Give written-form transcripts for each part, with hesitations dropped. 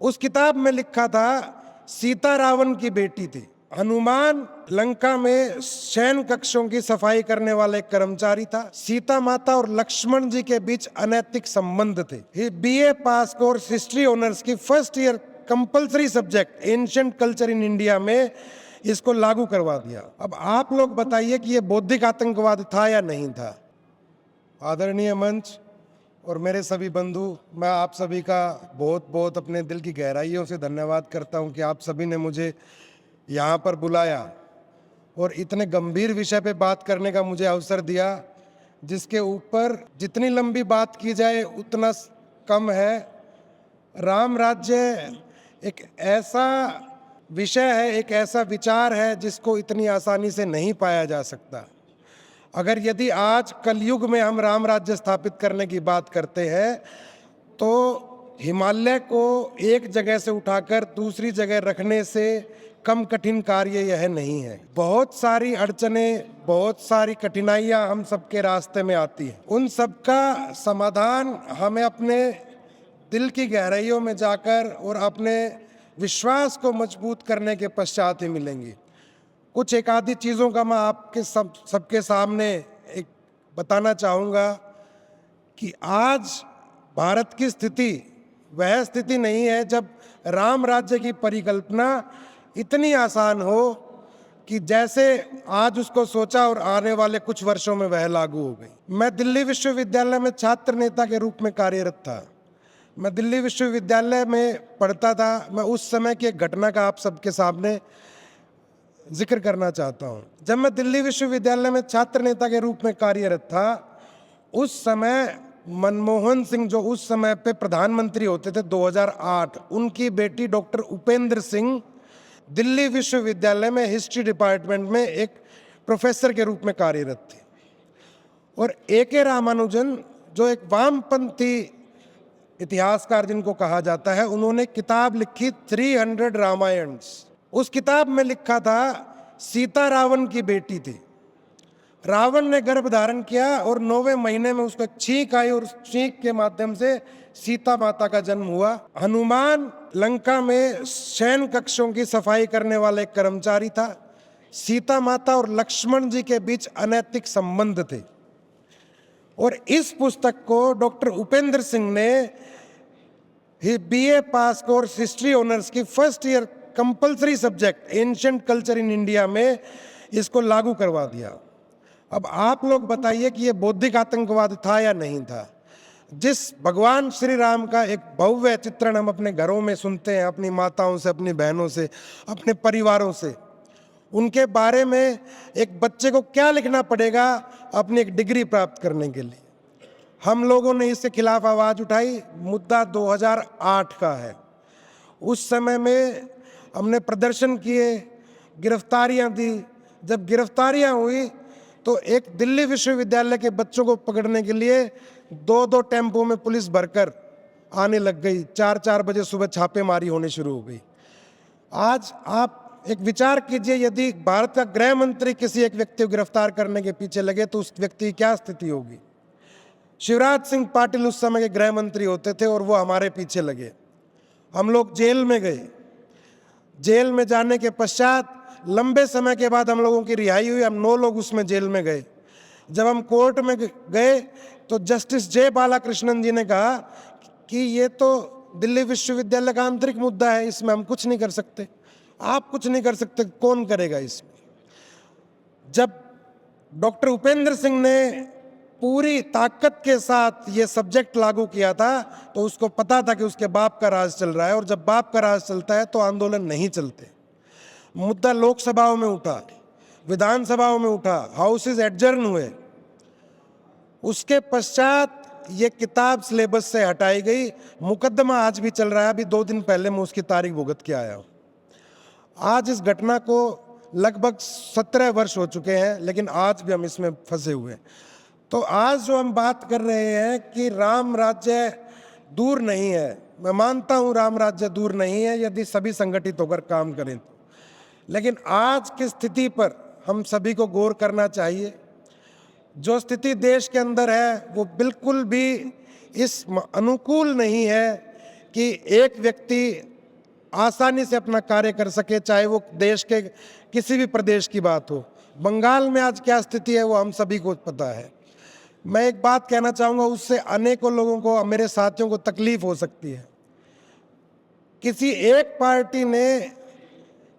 उस किताब में लिखा था सीता रावण की बेटी थी। हनुमान लंका में शयन कक्षों की सफाई करने वाला एक कर्मचारी था। सीता माता और लक्ष्मण जी के बीच अनैतिक संबंध थे। बीए पास कोर्स हिस्ट्री ऑनर्स की first year compulsory subject ancient culture in India में इसको लागू करवा दिया। अब आप लोग बताइए कि ये बौद्धिक आतंकवाद था या नहीं था। आदरणीय मंच और मेरे सभी बंधु, मैं आप सभी का बहुत बहुत अपने दिल की गहराइयों से धन्यवाद करता हूं कि आप सभी ने मुझे यहाँ पर बुलाया और इतने गंभीर विषय पे बात करने का मुझे अवसर दिया, जिसके ऊपर जितनी लंबी बात की जाए उतना कम है। राम राज्य एक ऐसा विषय है, एक ऐसा विचार है जिसको इतनी आसानी से नहीं पाया जा सकता। अगर यदि आज कलयुग में हम राम राज्य स्थापित करने की बात करते हैं तो हिमालय को एक जगह से उठाकर दूसरी जगह रखने से कम कठिन कार्य यह नहीं है। बहुत सारी अड़चनें, बहुत सारी कठिनाइयां हम सबके रास्ते में आती हैं। उन सब का समाधान हमें अपने दिल की गहराइयों में जाकर और अपने विश्वास को मजबूत करने के पश्चात ही मिलेंगी। कुछ एक आधी चीज़ों का मैं आपके सबके सामने एक बताना चाहूँगा कि आज भारत की स्थिति वह स्थिति नहीं है जब राम राज्य की परिकल्पना इतनी आसान हो कि जैसे आज उसको सोचा और आने वाले कुछ वर्षों में वह लागू हो गई। मैं दिल्ली विश्वविद्यालय में छात्र नेता के रूप में कार्यरत था। मैं दिल्ली विश्वविद्यालय में पढ़ता था। मैं उस समय की एक घटना का आप सबके सामने जिक्र करना चाहता हूँ। जब मैं दिल्ली विश्वविद्यालय में छात्र नेता के रूप में कार्यरत था, उस समय मनमोहन सिंह जो उस समय पे प्रधानमंत्री होते थे 2008, उनकी बेटी डॉक्टर उपेंद्र सिंह दिल्ली विश्वविद्यालय में हिस्ट्री डिपार्टमेंट में एक प्रोफेसर के रूप में कार्यरत थी। और ए.के. रामानुजन जो एक वामपंथी इतिहासकार जिनको कहा जाता है, उन्होंने किताब लिखी 300 रामायण्स। उस किताब में लिखा था सीता रावण की बेटी थी। रावण ने गर्भ धारण किया और 9वें महीने में उसको छींक आई और उस छींक के माध्यम से सीता माता का जन्म हुआ। हनुमान लंका में शयन कक्षों की सफाई करने वाला एक कर्मचारी था। सीता माता और लक्ष्मण जी के बीच अनैतिक संबंध थे। और इस पुस्तक को डॉक्टर उपेंद्र सिंह ने बीए पास कोर्स हिस्ट्री ऑनर्स की first year compulsory subject ancient culture in India में इसको लागू करवा दिया। अब आप लोग बताइए कि ये बौद्धिक आतंकवाद था या नहीं था। जिस भगवान श्री राम का एक भव्य चित्रण हम अपने घरों में सुनते हैं, अपनी माताओं से, अपनी बहनों से, अपने परिवारों से, उनके बारे में एक बच्चे को क्या लिखना पड़ेगा अपनी एक डिग्री प्राप्त करने के लिए। हम लोगों ने इसके खिलाफ आवाज़ उठाई। मुद्दा 2008 का है। उस समय में हमने प्रदर्शन किए, गिरफ्तारियां दी। जब गिरफ्तारियां हुई तो एक दिल्ली विश्वविद्यालय के बच्चों को पकड़ने के लिए 2-2 टेम्पो में पुलिस भरकर आने लग गई। 4-4 बजे सुबह छापेमारी होने शुरू हो गई। आज आप एक विचार कीजिए, यदि भारत का गृह मंत्री किसी एक व्यक्ति को गिरफ्तार करने के पीछे लगे तो उस व्यक्ति की क्या स्थिति होगी। शिवराज सिंह पाटिल उस समय के गृह मंत्री होते थे और वो हमारे पीछे लगे। हम लोग जेल में गए। जेल में जाने के पश्चात लंबे समय के बाद हम लोगों की रिहाई हुई। हम 9 लोग उसमें जेल में गए। जब हम कोर्ट में गए तो जस्टिस जे बालाकृष्णन जी ने कहा कि ये तो दिल्ली विश्वविद्यालय का आंतरिक मुद्दा है, इसमें हम कुछ नहीं कर सकते। आप कुछ नहीं कर सकते, कौन करेगा इसमें। जब डॉक्टर उपेंद्र सिंह ने पूरी ताकत के साथ ये सब्जेक्ट लागू किया था तो उसको पता था कि उसके बाप का राज चल रहा है, और जब बाप का राज चलता है तो आंदोलन नहीं चलते। मुद्दा लोकसभाओं में उठा, विधानसभाओं में उठा, हाउसेज एडजर्न हुए। उसके पश्चात ये किताब सिलेबस से हटाई गई। मुकदमा आज भी चल रहा है। अभी 2 दिन पहले मैं उसकी तारीख भुगत के आया हूँ। आज इस घटना को लगभग 17 वर्ष हो चुके हैं, लेकिन आज भी हम इसमें फंसे हुए हैं। तो आज जो हम बात कर रहे हैं कि राम राज्य दूर नहीं है, मैं मानता हूँ राम राज्य दूर नहीं है यदि सभी संगठित होकर काम करें तो। लेकिन आज की स्थिति पर हम सभी को गौर करना चाहिए। जो स्थिति देश के अंदर है वो बिल्कुल भी इस अनुकूल नहीं है कि एक व्यक्ति आसानी से अपना कार्य कर सके, चाहे वो देश के किसी भी प्रदेश की बात हो। बंगाल में आज क्या स्थिति है वो हम सभी को पता है। मैं एक बात कहना चाहूँगा, उससे अनेकों लोगों को, मेरे साथियों को तकलीफ हो सकती है। किसी एक पार्टी ने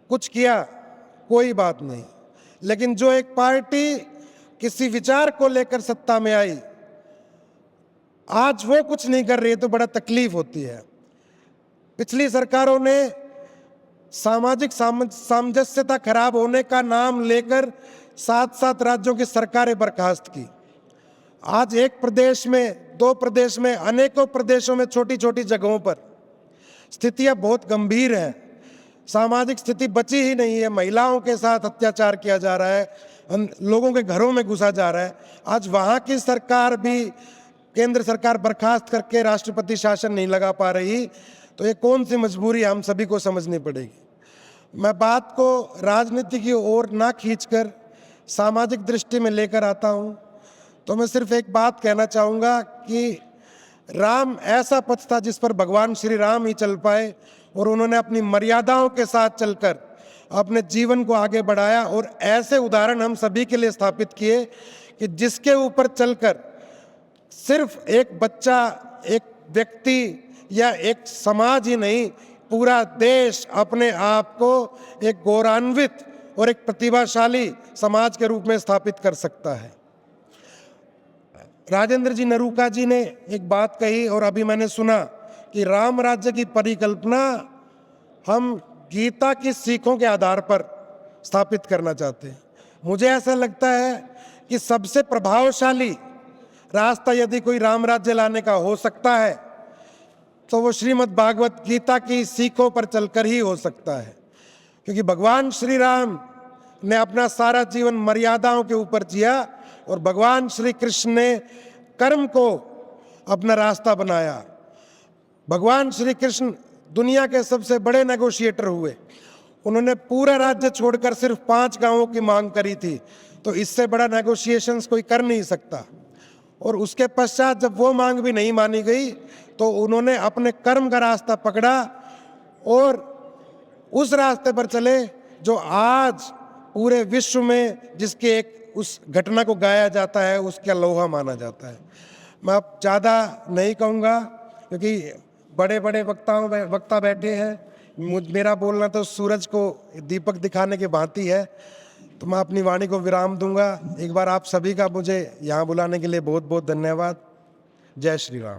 कुछ किया कोई बात नहीं, लेकिन जो एक पार्टी किसी विचार को लेकर सत्ता में आई, आज वो कुछ नहीं कर रही है तो बड़ा तकलीफ होती है। पिछली सरकारों ने सामाजिक सामंजस्यता खराब होने का नाम लेकर 7-7 राज्यों की सरकारें बर्खास्त की। आज एक प्रदेश में, 2 प्रदेश में, अनेकों प्रदेशों में छोटी छोटी जगहों पर स्थितियां बहुत गंभीर हैं। सामाजिक स्थिति बची ही नहीं है, महिलाओं के साथ अत्याचार किया जा रहा है, लोगों के घरों में घुसा जा रहा है। आज वहाँ की सरकार भी, केंद्र सरकार बर्खास्त करके राष्ट्रपति शासन नहीं लगा पा रही, तो ये कौन सी मजबूरी हम सभी को समझनी पड़ेगी। मैं बात को राजनीति की ओर ना खींचकर सामाजिक दृष्टि में लेकर आता हूँ, तो मैं सिर्फ एक बात कहना चाहूँगा कि राम ऐसा पथ था जिस पर भगवान श्री राम ही चल पाए, और उन्होंने अपनी मर्यादाओं के साथ चलकर अपने जीवन को आगे बढ़ाया। और ऐसे उदाहरण हम सभी के लिए स्थापित किए कि जिसके ऊपर चलकर सिर्फ एक बच्चा, एक व्यक्ति या एक समाज ही नहीं, पूरा देश अपने आप को एक गौरवान्वित और एक प्रतिभाशाली समाज के रूप में स्थापित कर सकता है। राजेंद्र जी नरूका जी ने एक बात कही, और अभी मैंने सुना कि राम राज्य की परिकल्पना हम गीता की सीखों के आधार पर स्थापित करना चाहते हैं। मुझे ऐसा लगता है कि सबसे प्रभावशाली रास्ता यदि कोई राम राज्य लाने का हो सकता है तो वो श्रीमद् भागवत गीता की सीखों पर चलकर ही हो सकता है, क्योंकि भगवान श्री राम ने अपना सारा जीवन मर्यादाओं के ऊपर जिया, और भगवान श्री कृष्ण ने कर्म को अपना रास्ता बनाया। भगवान श्री कृष्ण दुनिया के सबसे बड़े नेगोशिएटर हुए। उन्होंने पूरा राज्य छोड़कर सिर्फ 5 गांवों की मांग करी थी, तो इससे बड़ा नेगोशिएशंस कोई कर नहीं सकता। और उसके पश्चात जब वो मांग भी नहीं मानी गई तो उन्होंने अपने कर्म का रास्ता पकड़ा और उस रास्ते पर चले जो आज पूरे विश्व में जिसके एक उस घटना को गाया जाता है, उसका लोहा माना जाता है। मैं अब ज़्यादा नहीं कहूँगा क्योंकि बड़े बड़े वक्ता बैठे हैं। मेरा बोलना तो सूरज को दीपक दिखाने की भांति है, तो मैं अपनी वाणी को विराम दूंगा। एक बार आप सभी का मुझे यहाँ बुलाने के लिए बहुत बहुत धन्यवाद। जय श्री राम।